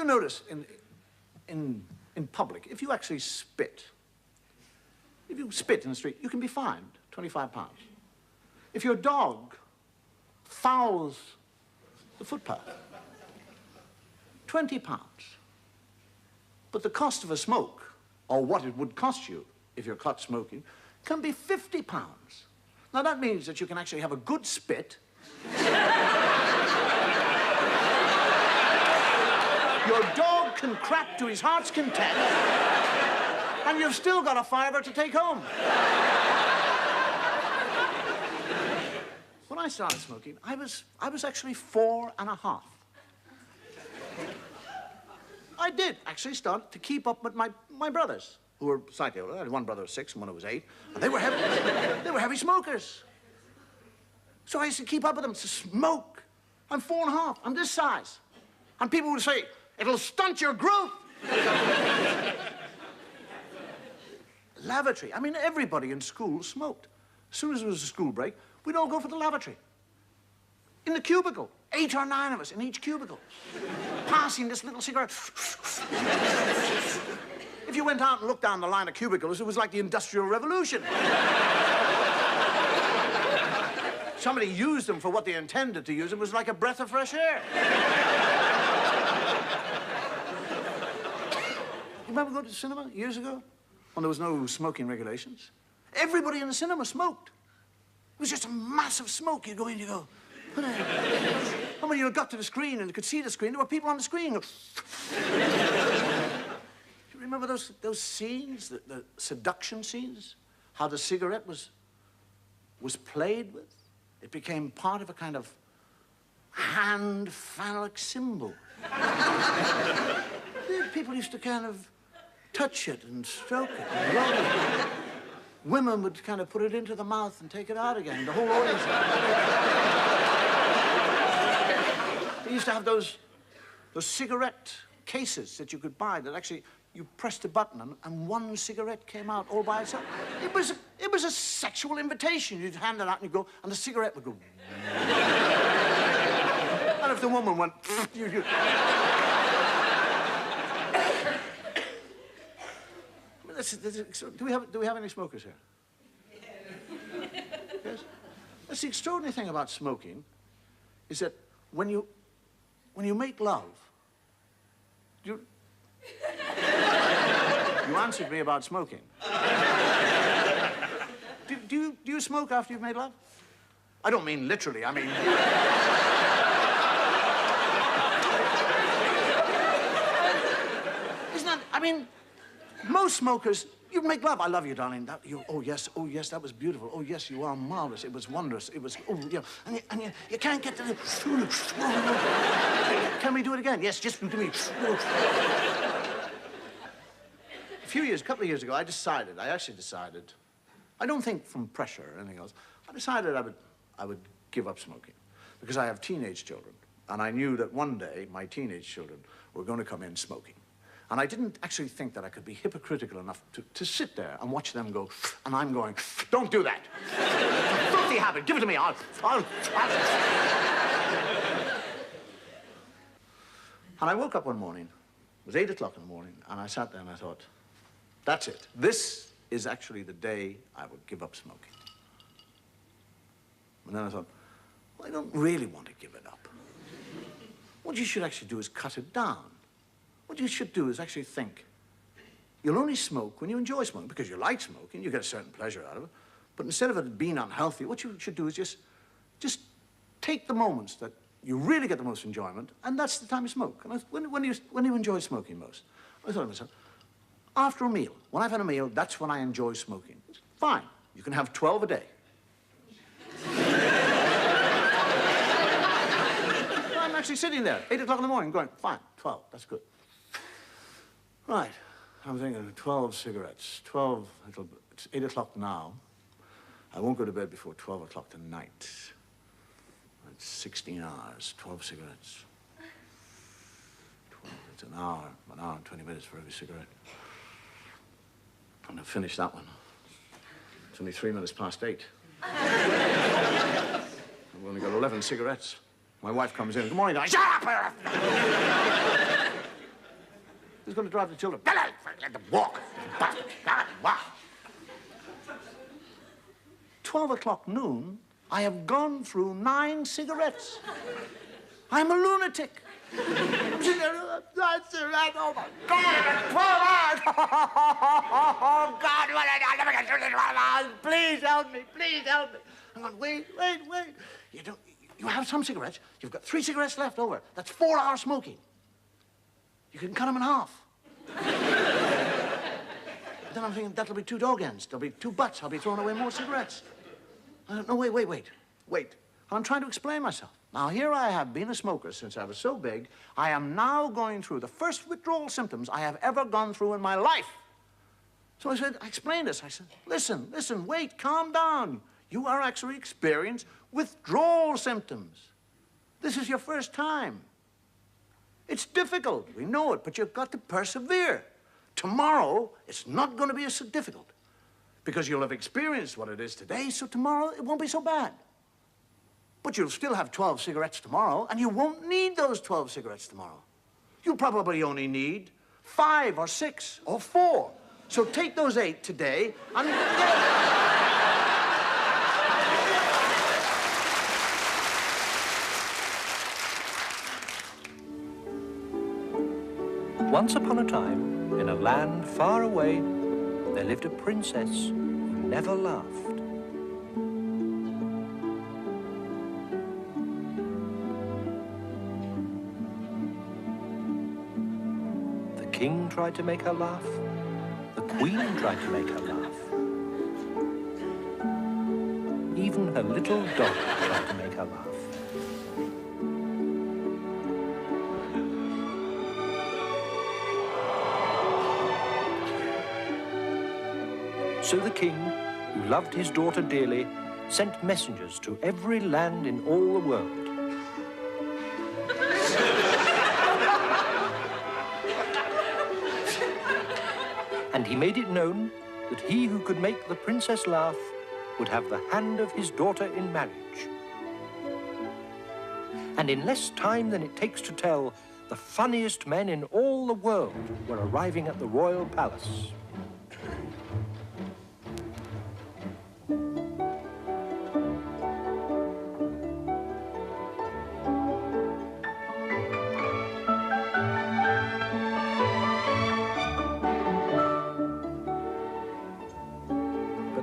you notice in public, if you actually spit, if you spit in the street, you can be fined 25 pounds. If your dog fouls the footpath, 20 pounds. But the cost of a smoke, or what it would cost you if you're caught smoking, can be 50 pounds. Now that means that you can actually have a good spit. Your dog can crap to his heart's content, and you've still got a fiver to take home. When I started smoking, I was actually 4.5. I did actually start to keep up with my brothers, who were slightly older. I had one brother who was 6 and one who was 8, and they were heavy smokers. So I used to keep up with them to smoke. I'm 4.5. I'm this size. And people would say, it'll stunt your growth. Lavatory. I mean, everybody in school smoked. As soon as there was a school break, we'd all go for the lavatory. In the cubicle. 8 or 9 of us in each cubicle. Passing this little cigarette. If you went out and looked down the line of cubicles, it was like the Industrial Revolution. Somebody used them for what they intended to use them. It was like a breath of fresh air. You remember going to the cinema years ago when there was no smoking regulations? Everybody in the cinema smoked. It was just a massive smoke. You go in, you go, and when you got to the screen and you could see the screen, there were people on the screen. You remember those scenes, the seduction scenes? How the cigarette was played with? It became part of a kind of hand phallic symbol. People used to kind of touch it and stroke it and rub it. Women would kind of put it into the mouth and take it out again. The whole audience. They used to have those cigarette cases that you could buy that actually you pressed a button and one cigarette came out all by itself. It was a sexual invitation. You'd hand it out and you'd go, and the cigarette would go. And if the woman went, you Do we have any smokers here? Yes? That's the extraordinary thing about smoking, is that when you make love, you answered me about smoking. Do you smoke after you've made love? I don't mean literally, I mean... Isn't that, I mean, most smokers, you make love. I love you, darling. Oh, yes, that was beautiful. Oh, yes, you are marvelous. It was wondrous. It was, oh, yeah. And you can't get to the... Can we do it again? Yes, just do me. A couple of years ago, I actually decided, I don't think from pressure or anything else, I decided I would give up smoking because I have teenage children. And I knew that one day my teenage children were going to come in smoking. And I didn't actually think that I could be hypocritical enough to sit there and watch them go, and I'm going, don't do that. Filthy habit, give it to me, I'll... And I woke up one morning, it was 8 o'clock in the morning, and I sat there and I thought, that's it. This is actually the day I would give up smoking. And then I thought, well, I don't really want to give it up. What you should actually do is cut it down. What you should do is actually think, you'll only smoke when you enjoy smoking, because you like smoking, you get a certain pleasure out of it. But instead of it being unhealthy, what you should do is just take the moments that you really get the most enjoyment, and that's the time you smoke. And when you enjoy smoking most? I thought to myself, after a meal, when I've had a meal, that's when I enjoy smoking. Fine, you can have 12 a day. I'm actually sitting there, 8 o'clock in the morning, going, fine, 12, that's good. Right, I'm thinking 12 cigarettes, 12, it's 8 o'clock now. I won't go to bed before 12 o'clock tonight. It's 16 hours, 12 cigarettes. 12, it's an hour and 20 minutes for every cigarette. And I've finished that one. It's only 3 minutes past 8. I've only got 11 cigarettes. My wife comes in, good morning, I shut up! Who's going to drive the children? Walk. Wow. 12 o'clock noon, I have gone through 9 cigarettes. I'm a lunatic. Oh, my God, 12 hours. Oh, God, I'll never get through this. Please help me, please help me. I'm going, wait. You have some cigarettes. You've got 3 cigarettes left over. That's 4 hours smoking. You can cut them in half. But then I'm thinking, that'll be 2 dog ends. There'll be 2 butts. I'll be throwing away more cigarettes. I don't know, wait. I'm trying to explain myself. Now, here I have been a smoker since I was so big. I am now going through the first withdrawal symptoms I have ever gone through in my life. So I explained this. I said, listen, wait, calm down. You are actually experiencing withdrawal symptoms. This is your first time. It's difficult, we know it, but you've got to persevere. Tomorrow, it's not going to be so difficult because you'll have experienced what it is today, so tomorrow it won't be so bad. But you'll still have 12 cigarettes tomorrow, and you won't need those 12 cigarettes tomorrow. You'll probably only need 5 or 6 or 4. So take those 8 today and Once upon a time, in a land far away, there lived a princess who never laughed. The king tried to make her laugh. The queen tried to make her laugh. Even her little dog tried to make her laugh. So the king, who loved his daughter dearly, sent messengers to every land in all the world. And he made it known that he who could make the princess laugh would have the hand of his daughter in marriage. And in less time than it takes to tell, the funniest men in all the world were arriving at the royal palace.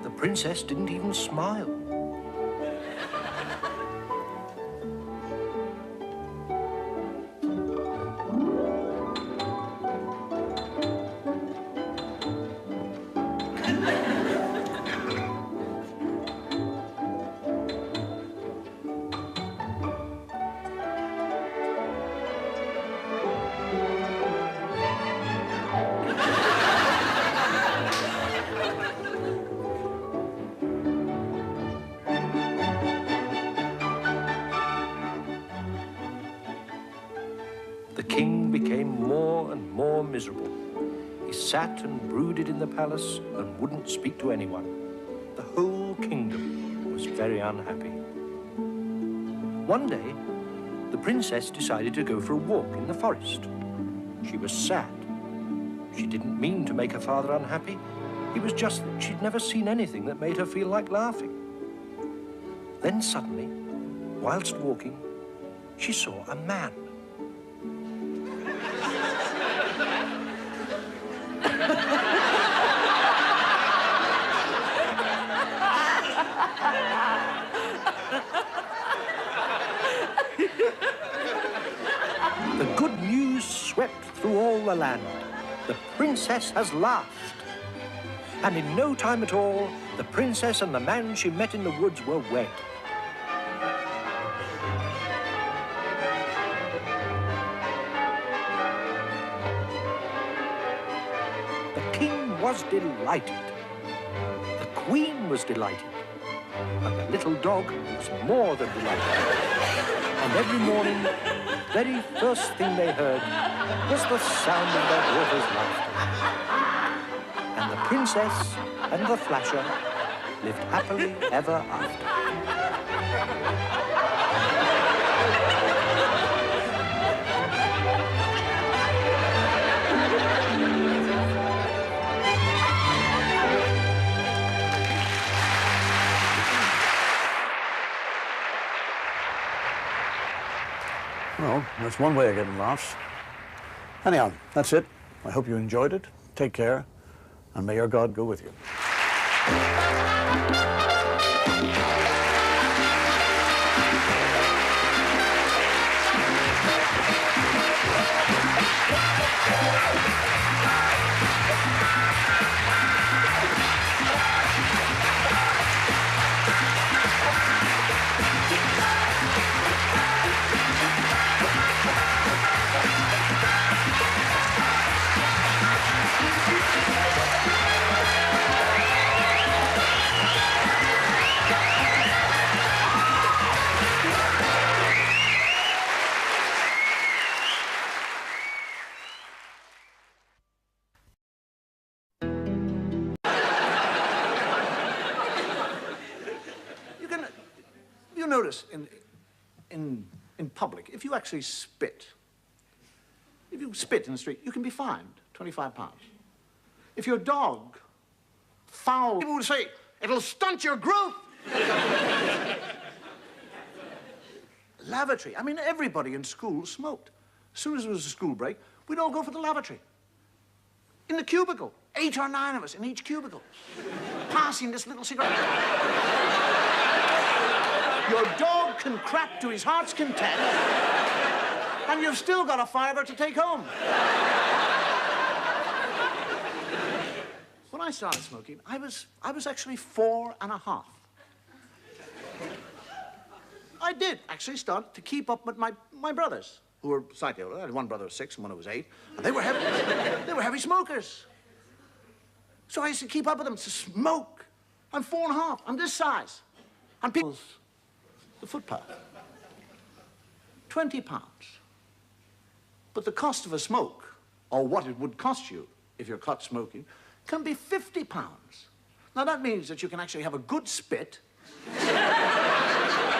The princess didn't even smile. The king became more and more miserable. He sat and brooded in the palace and wouldn't speak to anyone. The whole kingdom was very unhappy. One day, the princess decided to go for a walk in the forest. She was sad. She didn't mean to make her father unhappy. It was just that she'd never seen anything that made her feel like laughing. Then suddenly, whilst walking, she saw a man. The good news swept through all the land. The princess has laughed. And in no time at all, the princess and the man she met in the woods were wed. The king was delighted. The queen was delighted. And the little dog was more than delighted. And every morning, the very first thing they heard was the sound of their daughter's laughter. And the princess and the flasher lived happily ever after. Well, that's one way of getting laughs. Anyhow, that's it. I hope you enjoyed it. Take care, and may your God go with you. You notice in public, if you actually spit, if you spit in the street, you can be fined £25. If your dog fouls, people would say, it'll stunt your growth. Lavatory. I mean, everybody in school smoked. As soon as there was a school break, we'd all go for the lavatory. In the cubicle, 8 or 9 of us in each cubicle, passing this little cigarette. Your dog can crap to his heart's content, and you've still got a fiver to take home. When I started smoking, I was actually 4½. I did actually start to keep up with my brothers, who were slightly older. I had one brother who was 6 and one who was 8, and they were heavy smokers. So I used to keep up with them to smoke. I'm 4½. I'm this size. And people, the footpath, £20. But the cost of a smoke, or what it would cost you if you're caught smoking, can be £50. Now that means that you can actually have a good spit